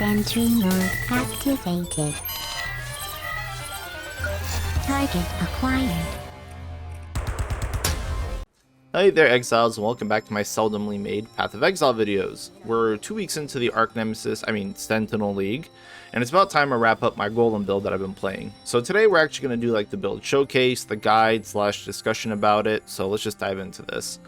Entry mode activated. Target acquired. Hey there Exiles, and welcome back to my seldomly made Path of Exile videos. We're 2 weeks into the Sentinel League, and it's about time to wrap up my Golem build that I've been playing. So today we're actually going to do like the build showcase, the guide / discussion about it, so let's just dive into this.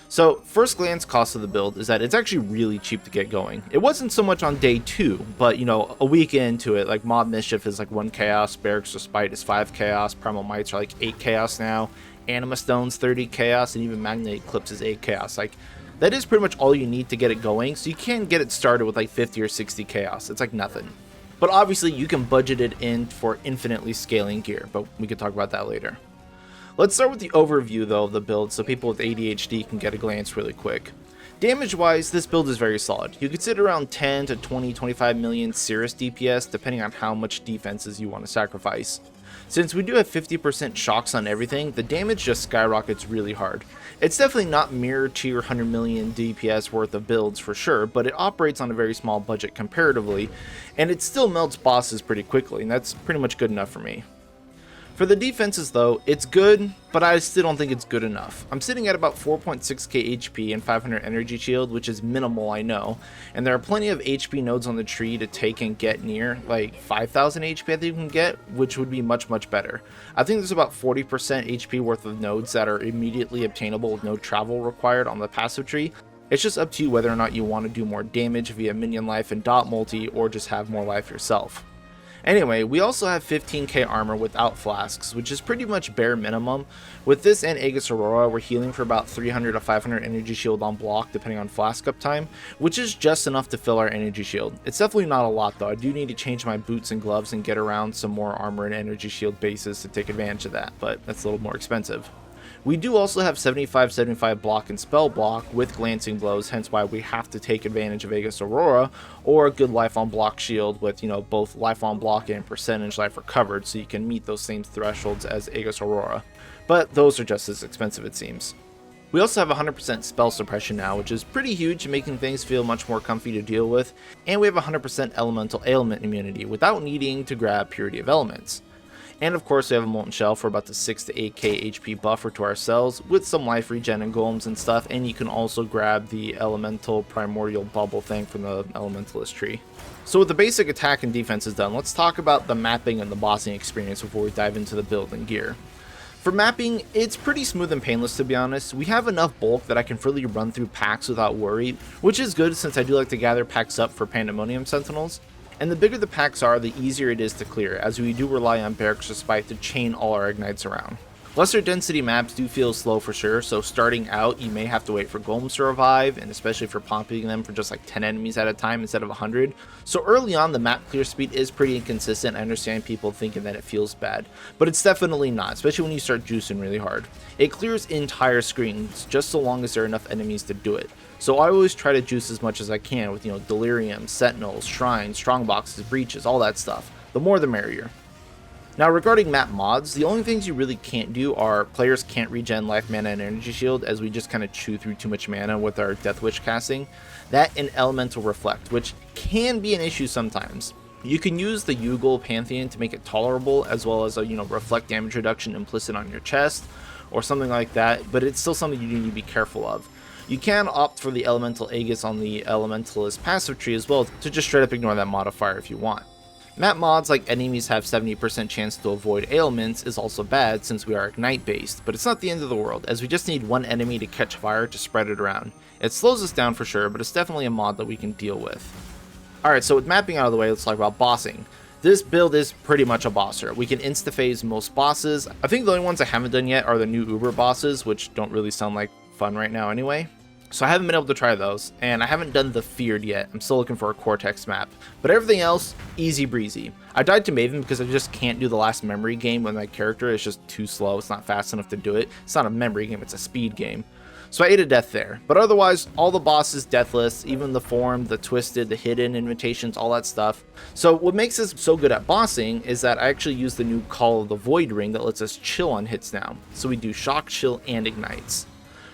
So first glance cost of the build is that it's actually really cheap to get going. It wasn't so much on day 2, but you know, a week into it, like Mob Mischief is like 1 chaos, Barracks Respite is 5 chaos, Primal Mites are like 8 chaos now, Anima Stone's 30 chaos, and even Magnet Eclipse is 8 chaos. Like, that is pretty much all you need to get it going, so you can get it started with like 50 or 60 chaos. It's like nothing. But obviously you can budget it in for infinitely scaling gear, but we can talk about that later. Let's start with the overview though of the build so people with ADHD can get a glance really quick. Damage wise, this build is very solid. You could sit around 10 to 20, 25 million Cirrus DPS depending on how much defenses you want to sacrifice. Since we do have 50% shocks on everything, the damage just skyrockets really hard. It's definitely not mirror tier 100 million DPS worth of builds for sure, but it operates on a very small budget comparatively, and it still melts bosses pretty quickly, and that's pretty much good enough for me. For the defenses though, it's good, but I still don't think it's good enough. I'm sitting at about 4.6k HP and 500 energy shield, which is minimal, I know, and there are plenty of HP nodes on the tree to take and get near, like 5,000 HP I think you can get, which would be much better. I think there's about 40% HP worth of nodes that are immediately obtainable with no travel required on the passive tree. It's just up to you whether or not you want to do more damage via minion life and dot multi, or just have more life yourself. Anyway, we also have 15k armor without flasks, which is pretty much bare minimum. With this and Aegis Aurora, we're healing for about 300 to 500 energy shield on block depending on flask uptime, which is just enough to fill our energy shield. It's definitely not a lot though. I do need to change my boots and gloves and get around some more armor and energy shield bases to take advantage of that, but that's a little more expensive. We do also have 75 block and spell block with glancing blows, hence why we have to take advantage of Aegis Aurora or a good life on block shield with, you know, both life on block and percentage life recovered, so you can meet those same thresholds as Aegis Aurora. But those are just as expensive, it seems. We also have 100% spell suppression now, which is pretty huge, making things feel much more comfy to deal with, and we have 100% elemental ailment immunity without needing to grab Purity of Elements. And of course we have a Molten Shell for about the 6 to 8k HP buffer to ourselves with some life regen and golems and stuff, and you can also grab the elemental primordial bubble thing from the elementalist tree. So with the basic attack and defenses done, let's talk about the mapping and the bossing experience before we dive into the build and gear. For mapping, it's pretty smooth and painless to be honest. We have enough bulk that I can freely run through packs without worry, which is good since I do like to gather packs up for Pandemonium Sentinels. And the bigger the packs are, the easier it is to clear, as we do rely on Barracks Respite to chain all our ignites around. Lesser density maps do feel slow for sure, so starting out you may have to wait for golems to revive, and especially for popping them for just like 10 enemies at a time instead of 100. So early on the map clear speed is pretty inconsistent. I understand people thinking that it feels bad, but it's definitely not, especially when you start juicing really hard. It clears entire screens just so long as there are enough enemies to do it. So I always try to juice as much as I can with, you know, Delirium, Sentinels, Shrines, Strongboxes, Breaches, all that stuff. The more the merrier. Now regarding map mods, the only things you really can't do are players can't regen life, mana, and energy shield, as we just kind of chew through too much mana with our Death Wish casting. That and Elemental Reflect, which can be an issue sometimes. You can use the Yugol Pantheon to make it tolerable, as well as a, you know, reflect damage reduction implicit on your chest, or something like that, but it's still something you need to be careful of. You can opt for the Elemental Aegis on the Elementalist passive tree as well to just straight up ignore that modifier if you want. Map mods like enemies have 70% chance to avoid ailments is also bad since we are ignite based, but it's not the end of the world, as we just need one enemy to catch fire to spread it around. It slows us down for sure, but it's definitely a mod that we can deal with. Alright, so with mapping out of the way, let's talk about bossing. This build is pretty much a bosser. We can insta-phase most bosses. I think the only ones I haven't done yet are the new Uber bosses, which don't really sound like fun right now anyway. So I haven't been able to try those, and I haven't done the Feared yet. I'm still looking for a Cortex map, but everything else, easy breezy. I died to Maven because I just can't do the last memory game when my character is just too slow. It's not fast enough to do it. It's not a memory game, it's a speed game. So I ate a death there, but otherwise all the bosses deathless, even the Formed, the Twisted, the Hidden, Invitations, all that stuff. So what makes us so good at bossing is that I actually use the new Call of the Void ring that lets us chill on hits now. So we do Shock, Chill, and Ignites.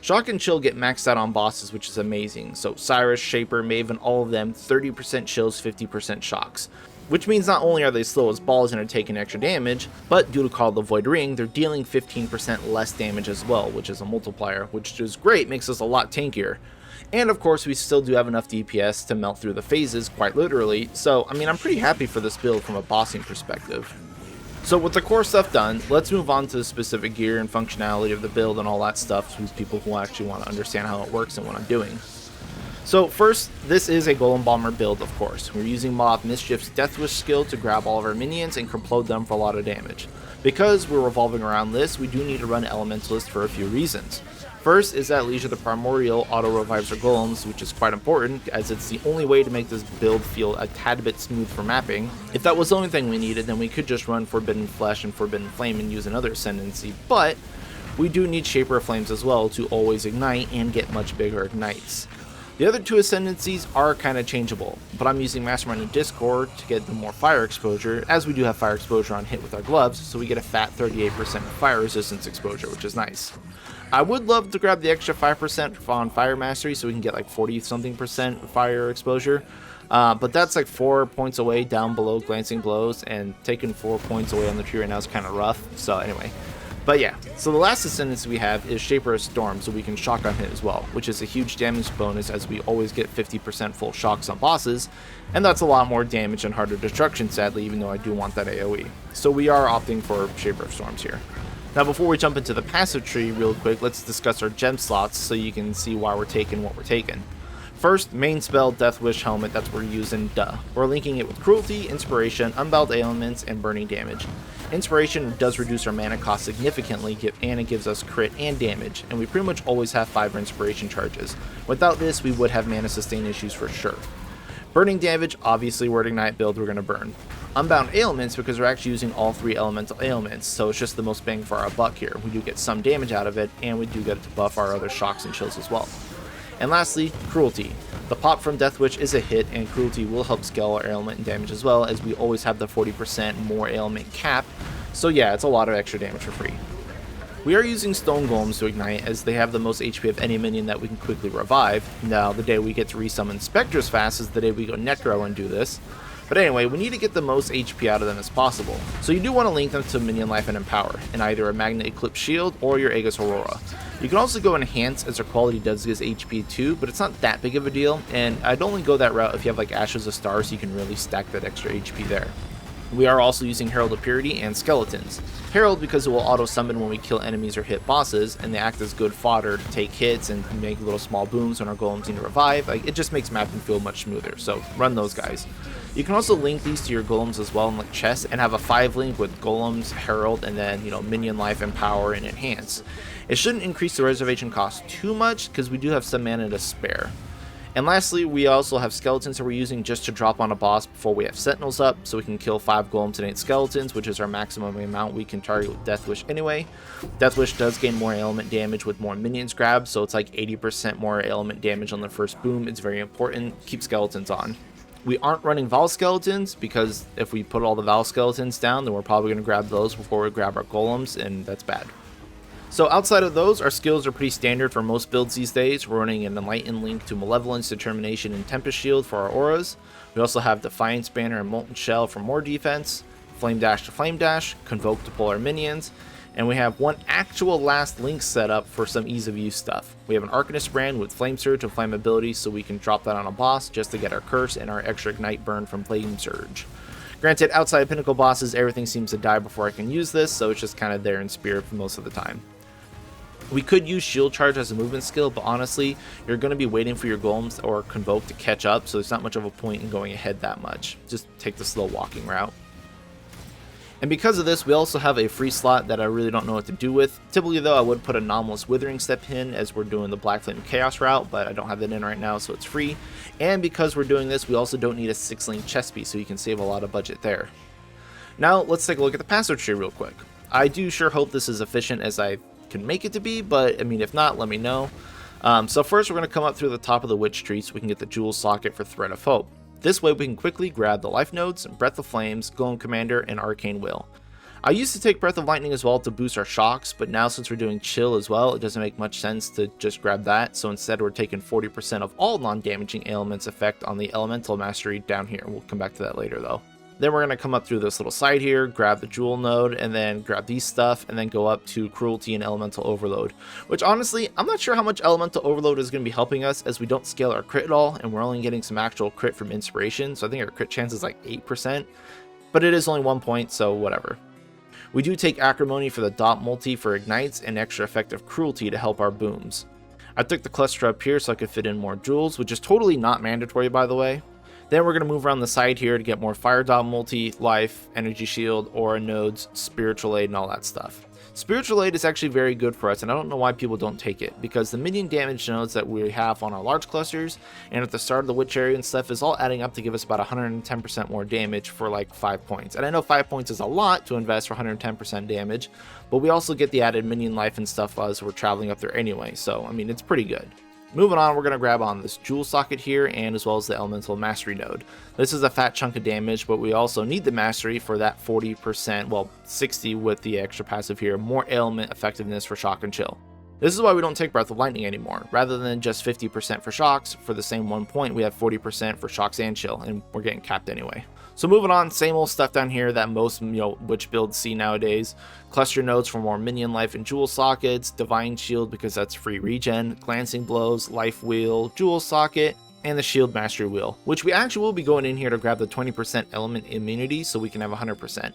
Shock and Chill get maxed out on bosses, which is amazing. So Cyrus, Shaper, Maven, all of them, 30% chills, 50% shocks. Which means not only are they slow as balls and are taking extra damage, but due to Call of the Void Ring, they're dealing 15% less damage as well, which is a multiplier, which is great, makes us a lot tankier. And of course, we still do have enough DPS to melt through the phases, quite literally, so I mean, I'm pretty happy for this build from a bossing perspective. So with the core stuff done, let's move on to the specific gear and functionality of the build and all that stuff to people who actually want to understand how it works and what I'm doing. So first, this is a Golem Bomber build, of course. We're using Mob Mischief's Deathwish skill to grab all of our minions and complode them for a lot of damage. Because we're revolving around this, we do need to run Elementalist for a few reasons. First is that Leisure the Primordial auto-revives our golems, which is quite important, as it's the only way to make this build feel a tad bit smooth for mapping. If that was the only thing we needed, then we could just run Forbidden Flesh and Forbidden Flame and use another Ascendancy, but we do need Shaper of Flames as well to always ignite and get much bigger ignites. The other two Ascendancies are kind of changeable, but I'm using Mastermind and Discord to get the more fire exposure, as we do have fire exposure on hit with our gloves, so we get a fat 38% fire resistance exposure, which is nice. I would love to grab the extra 5% on Fire Mastery so we can get like 40-something% fire exposure, but that's like 4 points away down below Glancing Blows, and taking 4 points away on the tree right now is kind of rough, so anyway. But yeah, so the last Ascendancy we have is Shaper of Storm, so we can shock on hit as well, which is a huge damage bonus as we always get 50% full shocks on bosses, and that's a lot more damage and harder destruction sadly, even though I do want that AoE. So we are opting for Shaper of Storms here. Now before we jump into the passive tree real quick, let's discuss our gem slots so you can see why we're taking what we're taking. First, main spell, Deathwish Helmet, that's what we're using, duh. We're linking it with Cruelty, Inspiration, Unbound Ailments, and Burning Damage. Inspiration does reduce our mana cost significantly, and it gives us crit and damage, and we pretty much always have 5 Inspiration charges. Without this, we would have mana sustain issues for sure. Burning Damage, obviously we're at Ignite build, we're going to burn. Unbound Ailments, because we're actually using all 3 elemental ailments, so it's just the most bang for our buck here. We do get some damage out of it, and we do get to buff our other shocks and chills as well. And lastly, Cruelty. The pop from Deathwish is a hit, and Cruelty will help scale our ailment and damage as well, as we always have the 40% more ailment cap, so yeah, it's a lot of extra damage for free. We are using Stone Golems to ignite, as they have the most HP of any minion that we can quickly revive. Now, the day we get to resummon Spectres fast is the day we go Necro and do this. But anyway, we need to get the most HP out of them as possible. So you do want to link them to Minion Life and Empower, in either a Magnet Eclipse Shield or your Aegis Aurora. You can also go Enhance, as their quality does give HP too, but it's not that big of a deal, and I'd only go that route if you have like Ashes of Stars so you can really stack that extra HP there. We are also using Herald of Purity and Skeletons. Herald because it will auto-summon when we kill enemies or hit bosses, and they act as good fodder to take hits and make little small booms when our golems need to revive. Like, it just makes mapping feel much smoother, so run those guys. You can also link these to your golems as well in like chests, and have a 5 link with golems, Herald, and then, you know, Minion Life, Empower, and Enhance. It shouldn't increase the reservation cost too much, because we do have some mana to spare. And lastly, we also have skeletons that we're using just to drop on a boss before we have sentinels up, so we can kill 5 golems and 8 skeletons, which is our maximum amount we can target with Deathwish anyway. Deathwish does gain more element damage with more minions grabbed, so it's like 80% more element damage on the first boom. It's very important. Keep skeletons on. We aren't running Val Skeletons, because if we put all the Val Skeletons down, then we're probably going to grab those before we grab our golems, and that's bad. So outside of those, our skills are pretty standard for most builds these days. We're running an Enlightened link to Malevolence, Determination, and Tempest Shield for our auras. We also have Defiance Banner and Molten Shell for more defense, Flame Dash to Flame Dash, Convoke to pull our minions, and we have one actual last link set up for some ease of use stuff. We have an Arcanist brand with Flame Surge and Flammability, so we can drop that on a boss just to get our curse and our extra ignite burn from Flame Surge. Granted, outside of Pinnacle bosses, everything seems to die before I can use this, so it's just kind of there in spirit for most of the time. We could use Shield Charge as a movement skill, but honestly, you're going to be waiting for your golems or Convoke to catch up, so there's not much of a point in going ahead that much. Just take the slow walking route. And because of this, we also have a free slot that I really don't know what to do with. Typically though, I would put Anomalous Withering Step in, as we're doing the Blackflame Chaos route, but I don't have that in right now, so it's free. And because we're doing this, we also don't need a 6-lane chest piece, so you can save a lot of budget there. Now, let's take a look at the passive tree real quick. I do sure hope this is efficient as I can make it to be, but I mean, if not, let me know. So first, we're going to come up through the top of the Witch Tree so we can get the Jewel Socket for Thread of Hope. This way we can quickly grab the Life Nodes, Breath of Flames, Golem Commander, and Arcane Will. I used to take Breath of Lightning as well to boost our shocks, but now since we're doing chill as well, it doesn't make much sense to just grab that, so instead we're taking 40% of all non-damaging ailments effect on the elemental mastery down here. We'll come back to that later though. Then we're going to come up through this little side here, grab the jewel node, and then grab these stuff, and then go up to cruelty and elemental overload, which honestly, I'm not sure how much elemental overload is going to be helping us, as we don't scale our crit at all, and we're only getting some actual crit from inspiration, so I think our crit chance is like 8%, but it is only 1 point, so whatever. We do take acrimony for the dot multi for ignites and extra effective cruelty to help our booms. I took the cluster up here so I could fit in more jewels, which is totally not mandatory by the way. Then we're going to move around the side here to get more fire dot multi, life, energy shield, aura nodes, spiritual aid, and all that stuff. Spiritual aid is actually very good for us, and I don't know why people don't take it, because the minion damage nodes that we have on our large clusters and at the start of the witch area and stuff is all adding up to give us about 110% more damage for like 5 points. And I know 5 points is a lot to invest for 110% damage, but we also get the added minion life and stuff as we're traveling up there anyway, so I mean it's pretty good. Moving on, we're going to grab on this jewel socket here, and as well as the elemental mastery node. This is a fat chunk of damage, but we also need the mastery for that 40%, well 60 with the extra passive here, more ailment effectiveness for shock and chill. This is why we don't take Breath of Lightning anymore. Rather than just 50% for shocks, for the same 1 point we have 40% for shocks and chill, and we're getting capped anyway. So moving on, same old stuff down here that most witch builds see nowadays. Cluster nodes for more minion life and jewel sockets, divine shield because that's free regen, glancing blows, life wheel, jewel socket, and the shield mastery wheel, which we actually will be going in here to grab the 20% element immunity so we can have 100%.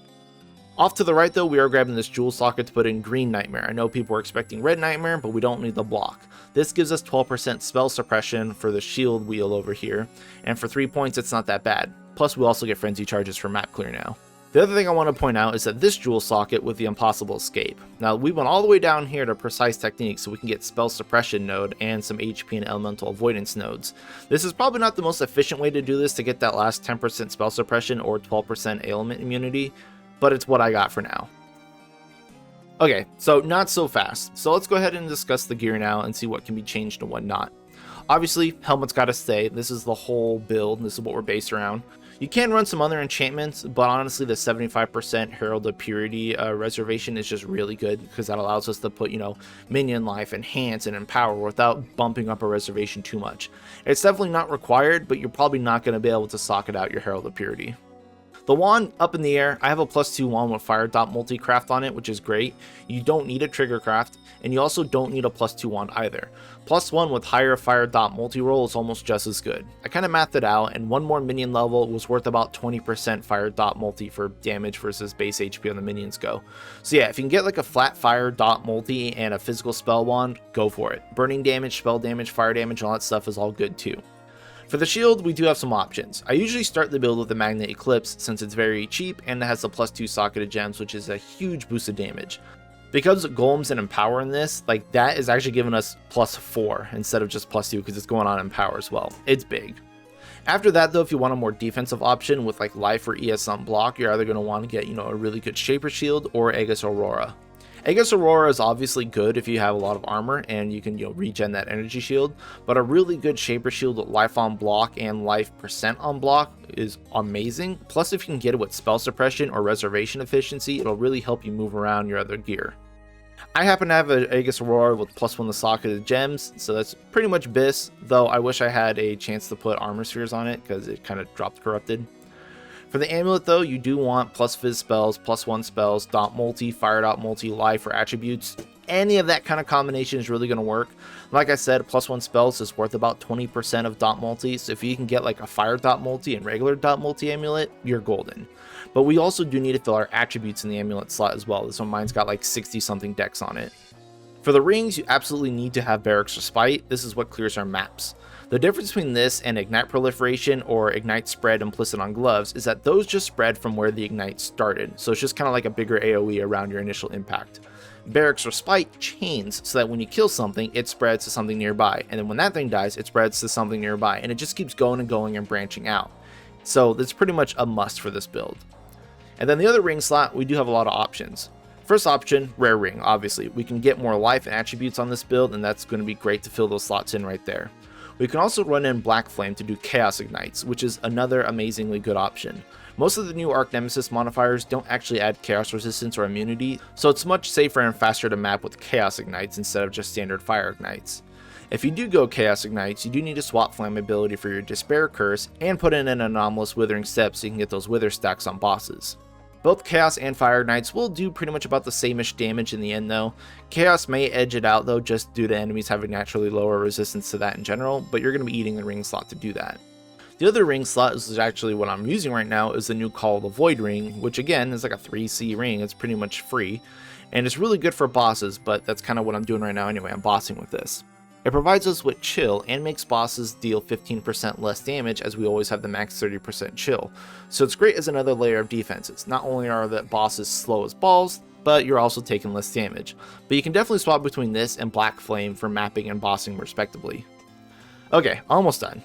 Off to the right though, we are grabbing this jewel socket to put in green nightmare. I know people are expecting red nightmare, but we don't need the block. This gives us 12% spell suppression for the shield wheel over here, and for 3 points it's not that bad. Plus we also get frenzy charges for map clear now. The other thing I want to point out is that this jewel socket with the impossible escape. Now we went all the way down here to precise technique so we can get spell suppression node and some HP and elemental avoidance nodes. This is probably not the most efficient way to do this to get that last 10% spell suppression or 12% ailment immunity, but it's what I got for now. Okay, so not so fast. So let's go ahead and discuss the gear now and see what can be changed and what not. Obviously, helmet's got to stay. This is the whole build. This is what we're based around. You can run some other enchantments, but honestly, the 75% Herald of Purity reservation is just really good because that allows us to put, minion life, enhance, and empower without bumping up our reservation too much. It's definitely not required, but you're probably not going to be able to socket out your Herald of Purity. The wand up in the air, I have a +2 wand with fire dot multi-craft on it, which is great. You don't need a trigger craft, and you also don't need a +2 wand either. +1 with higher fire dot multi-roll is almost just as good. I kind of mathed it out, and one more minion level was worth about 20% fire dot multi for damage versus base HP on the minions go. So yeah, if you can get like a flat fire dot multi and a physical spell wand, go for it. Burning damage, spell damage, fire damage, all that stuff is all good too. For the shield, we do have some options. I usually start the build with the Magnet Eclipse since it's very cheap and it has the +2 socketed gems, which is a huge boost of damage. Because Golems and Empower in this, like that is actually giving us +4 instead of just +2 because it's going on Empower as well. It's big. After that though, if you want a more defensive option with like Life or ES on block, you're either going to want to get, a really good Shaper Shield or Aegis Aurora. Aegis Aurora is obviously good if you have a lot of armor and you can regen that energy shield, but a really good Shaper Shield with life on block and life % on block is amazing. Plus if you can get it with spell suppression or reservation efficiency, it'll really help you move around your other gear. I happen to have an Aegis Aurora with +1 the socketed gems, so that's pretty much BIS, though I wish I had a chance to put armor spheres on it because it kind of dropped corrupted. For the amulet though, you do want +Fizz spells, +1 spells, dot multi, fire dot multi, life, or attributes. Any of that kind of combination is really going to work. Like I said, +1 spells is worth about 20% of dot multi, so if you can get like a fire dot multi and regular dot multi amulet, you're golden. But we also do need to fill our attributes in the amulet slot as well. This one, mine's got like 60 something dex on it. For the rings, you absolutely need to have Barracks Respite. This is what clears our maps. The difference between this and Ignite Proliferation or Ignite Spread implicit on gloves is that those just spread from where the Ignite started, so it's just kind of like a bigger AoE around your initial impact. Barracks Respite chains so that when you kill something, it spreads to something nearby, and then when that thing dies, it spreads to something nearby, and it just keeps going and going and branching out. So that's pretty much a must for this build. And then the other ring slot, we do have a lot of options. First option, Rare Ring, obviously. We can get more life and attributes on this build, and that's going to be great to fill those slots in right there. We can also run in Blackflame to do Chaos Ignites, which is another amazingly good option. Most of the new Arc Nemesis modifiers don't actually add chaos resistance or immunity, so it's much safer and faster to map with chaos ignites instead of just standard fire ignites. If you do go chaos ignites, you do need to swap flammability for your despair curse and put in an anomalous withering step so you can get those wither stacks on bosses. Both Chaos and Fire Knights will do pretty much about the same-ish damage in the end though. Chaos may edge it out though, just due to enemies having naturally lower resistance to that in general, but you're going to be eating the ring slot to do that. The other ring slot is actually what I'm using right now, is the new Call of the Void ring, which again is like a 3C ring, it's pretty much free, and it's really good for bosses, but that's kind of what I'm doing right now anyway, I'm bossing with this. It provides us with chill and makes bosses deal 15% less damage, as we always have the max 30% chill. So it's great as another layer of defenses. Not only are the bosses slow as balls, but you're also taking less damage. But you can definitely swap between this and Blackflame for mapping and bossing respectively. Okay, almost done.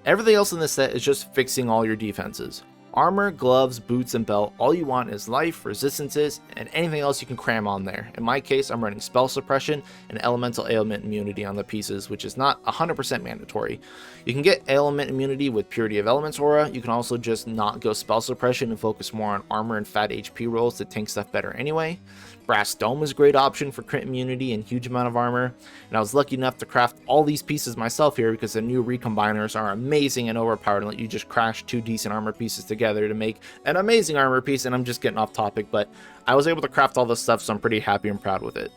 Everything else in this set is just fixing all your defenses. Armor, gloves, boots, and belt, all you want is life, resistances, and anything else you can cram on there. In my case, I'm running spell suppression and elemental ailment immunity on the pieces, which is not 100% mandatory. You can get ailment immunity with Purity of Elements aura. You can also just not go spell suppression and focus more on armor and fat HP rolls to tank stuff better anyway. Brass Dome is a great option for crit immunity and huge amount of armor, and I was lucky enough to craft all these pieces myself here because the new recombiners are amazing and overpowered and let you just crash 2 decent armor pieces together to make an amazing armor piece. And I'm just getting off topic, but I was able to craft all this stuff, so I'm pretty happy and proud with it.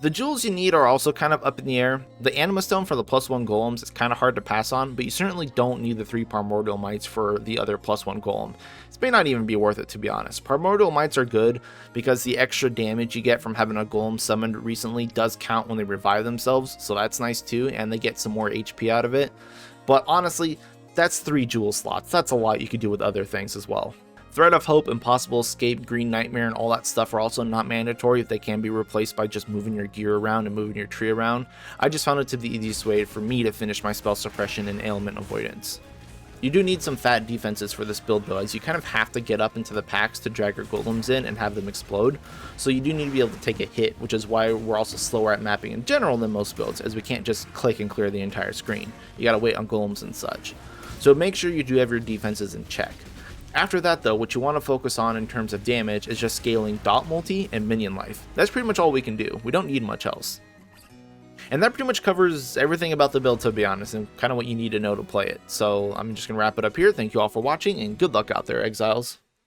The jewels you need are also kind of up in the air. The Anima Stone for the +1 golems is kind of hard to pass on, but you certainly don't need the 3 Primordial Mites for the other +1 golem. This may not even be worth it, to be honest. Primordial Mites are good because the extra damage you get from having a golem summoned recently does count when they revive themselves, so that's nice too, and they get some more HP out of it. But honestly, that's 3 jewel slots. That's a lot you could do with other things as well. Thread of Hope, Impossible Escape, Green Nightmare, and all that stuff are also not mandatory if they can be replaced by just moving your gear around and moving your tree around. I just found it to be the easiest way for me to finish my spell suppression and ailment avoidance. You do need some fat defenses for this build though, as you kind of have to get up into the packs to drag your golems in and have them explode, so you do need to be able to take a hit, which is why we're also slower at mapping in general than most builds, as we can't just click and clear the entire screen. You gotta wait on golems and such. So make sure you do have your defenses in check. After that though, what you want to focus on in terms of damage is just scaling dot multi and minion life. That's pretty much all we can do. We don't need much else. And that pretty much covers everything about the build, to be honest, and kind of what you need to know to play it. So I'm just going to wrap it up here. Thank you all for watching, and good luck out there, Exiles.